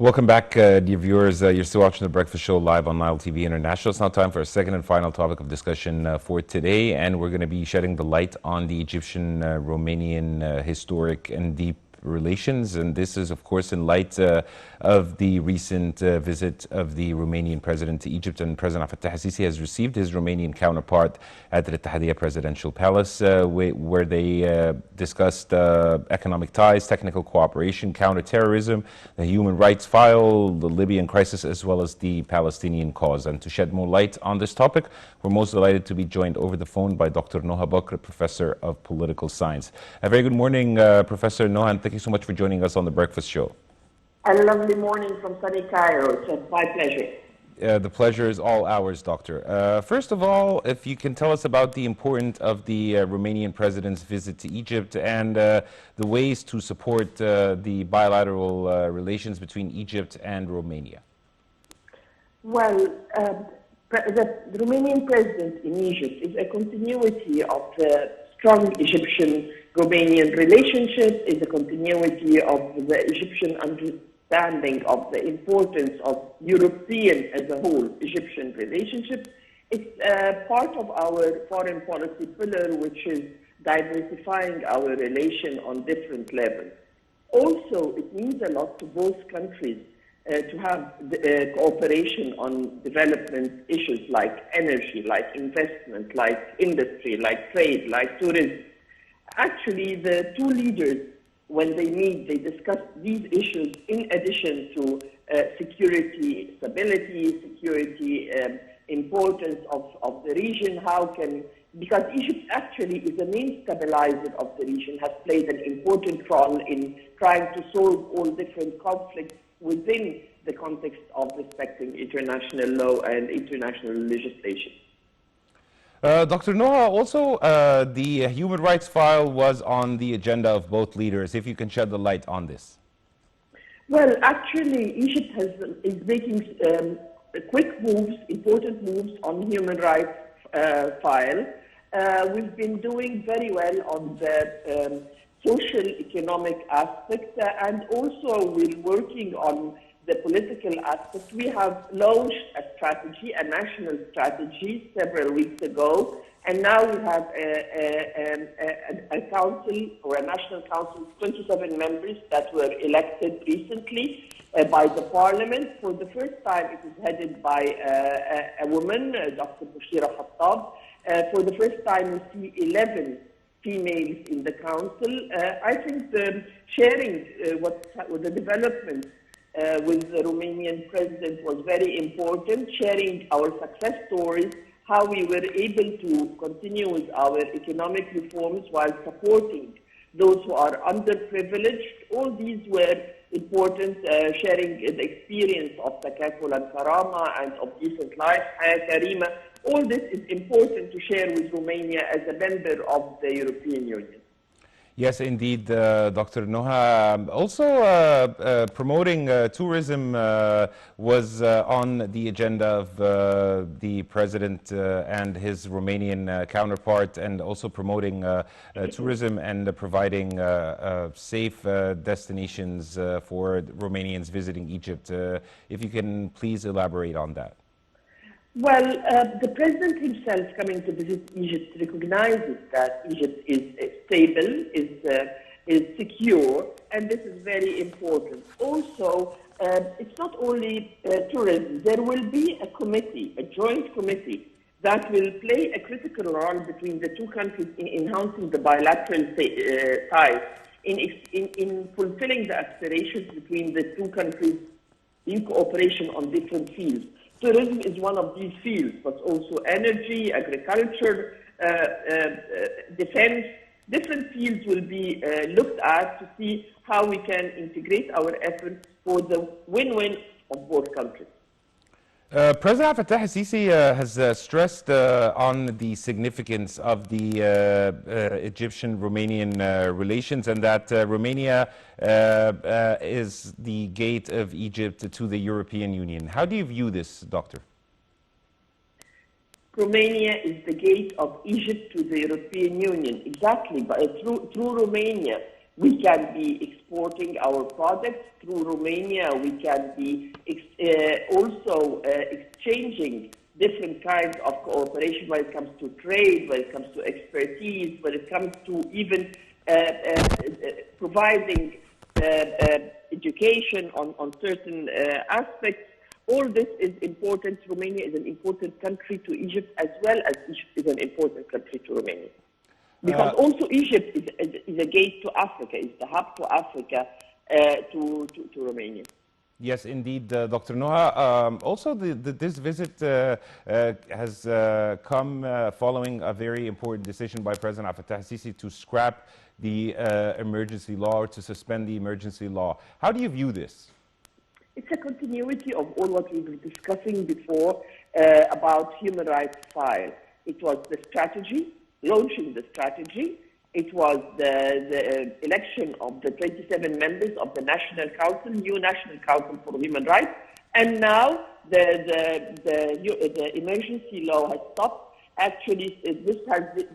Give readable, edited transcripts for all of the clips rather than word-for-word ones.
Welcome back, dear viewers. You're still watching The Breakfast Show live on Nile TV International. It's now time for a second and final topic of discussion for today, and we're going to be shedding the light on the Egyptian-Romanian historic and deep relations. And this is, of course, in light of the recent visit of the Romanian president to Egypt. And President Fattah al-Sisi has received his Romanian counterpart at the Ittihadiyya Presidential Palace, where they discussed economic ties, technical cooperation, counterterrorism, the human rights file, the Libyan crisis, as well as the Palestinian cause. And to shed more light on this topic, we're most delighted to be joined over the phone by Dr. Noha Bakr, Professor of Political Science. A very good morning, Professor Noha, and thank you so much for joining us on The Breakfast Show. A lovely morning from sunny Cairo. It's my pleasure. The pleasure is all ours, Doctor. First of all, if you can tell us about the importance of the Romanian president's visit to Egypt and the ways to support the bilateral relations between Egypt and Romania. Well, the Romanian president in Egypt is a continuity of the strong Egyptian-Romanian relationship, is a continuity of the Egyptian understanding of the importance of European as a whole Egyptian relationship. It's part of our foreign policy pillar, which is diversifying our relation on different levels. Also, it means a lot to both countries to have cooperation on development issues like energy, like investment, like industry, like trade, like tourism. Actually, the two leaders, when they meet, they discuss these issues in addition to security, stability, security, importance of the region. Because Egypt actually is the main stabilizer of the region, has played an important role in trying to solve all different conflicts within the context of respecting international law and international legislation. Dr. Noha, also the human rights file was on the agenda of both leaders, if you can shed the light on this. Well, actually, Egypt is making quick moves, important moves on human rights file. We've been doing very well on the social, economic aspect, and also we're working on the political aspect. We have launched a strategy, a national strategy, several weeks ago, and now we have a council, or a national council, 27 members that were elected recently by the parliament. For the first time, it is headed by a woman, Dr. Bushira Khattab. For the first time, we see 11 females in the council. I think sharing the development with the Romanian president was very important, sharing our success stories, how we were able to continue with our economic reforms while supporting those who are underprivileged. All these were important, sharing the experience of Takaful and Karama and of decent life, Hayat Karima. All this is important to share with Romania as a member of the European Union. Yes, indeed, Dr. Noha. Also, promoting tourism was on the agenda of the president and his Romanian counterpart, and also promoting tourism and providing safe destinations for Romanians visiting Egypt. If you can please elaborate on that. Well, the president himself coming to visit Egypt recognizes that Egypt is stable, is secure, and this is very important. Also, it's not only tourism. There will be a committee, a joint committee, that will play a critical role between the two countries in enhancing the bilateral ties, in fulfilling the aspirations between the two countries in cooperation on different fields. Tourism is one of these fields, but also energy, agriculture, defense. Different fields will be looked at to see how we can integrate our efforts for the win-win of both countries. President Fattah al-Sisi has stressed on the significance of the Egyptian-Romanian relations, and that Romania is the gate of Egypt to the European Union. How do you view this, Doctor? Romania is the gate of Egypt to the European Union. Exactly, but through Romania, We can be exporting our products through Romania. We can be also exchanging different kinds of cooperation when it comes to trade, when it comes to expertise, when it comes to even providing education on certain aspects. All this is important. Romania is an important country to Egypt, as well as Egypt is an important country to Romania. Because also Egypt is a gate to Africa, is the hub to Africa, to Romania. Yes, indeed, Dr. Noha. Also, this visit has come following a very important decision by President Abdel Fattah al-Sisi to scrap the emergency law, or to suspend the emergency law. How do you view this? It's a continuity of all what we were discussing before about human rights file. It was the strategy, launching the strategy. It was the election of the 27 members of the National Council, new National Council for Human Rights, and now the emergency law has stopped. Actually, this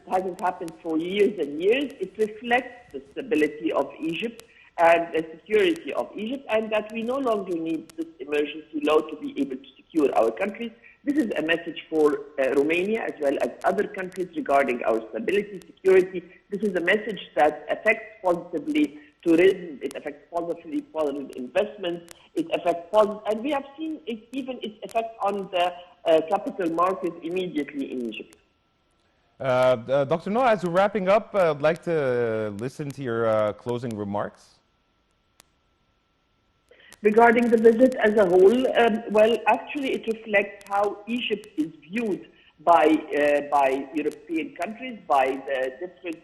hasn't happened for years and years. It reflects the stability of Egypt and the security of Egypt, and that we no longer need this emergency law to be able to secure our countries. This is a message for Romania as well as other countries regarding our stability, security. This is a message that affects positively tourism, it affects positive investments, it affects and we have seen even its effect on the capital market immediately in Egypt. Dr. Noha, as we're wrapping up, I'd like to listen to your closing remarks. Regarding the visit as a whole, well, actually it reflects how Egypt is viewed by European countries, by the different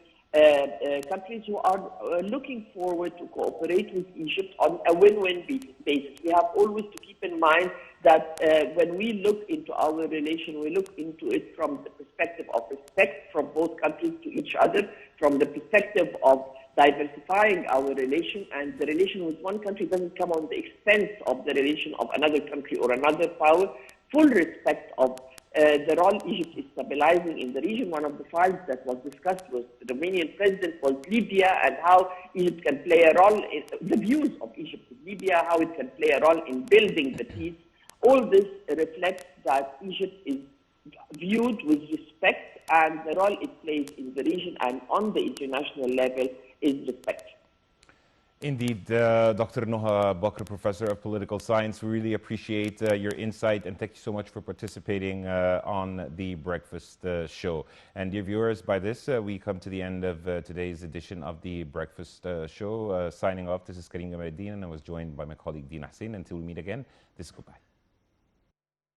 countries who are looking forward to cooperate with Egypt on a win-win basis. We have always to keep in mind that when we look into our relation, we look into it from the perspective of respect from both countries to each other, from the perspective of diversifying our relation, and the relation with one country doesn't come on the expense of the relation of another country or another power. Full respect of the role Egypt is stabilizing in the region. One of the files that was discussed with the Romanian president was Libya, and how Egypt can play a role in the views of Egypt in Libya, how it can play a role in building the peace. All this reflects that Egypt is viewed with respect, and the role it plays in the region and on the international level is respect. Indeed, Dr. Noha Bakr, Professor of Political Science, we really appreciate your insight, and thank you so much for participating on the Breakfast Show. And dear viewers, by this, we come to the end of today's edition of the Breakfast Show. Signing off, this is Karim Gamaluddin, and I was joined by my colleague Dina Hussein. Until we meet again, this is goodbye.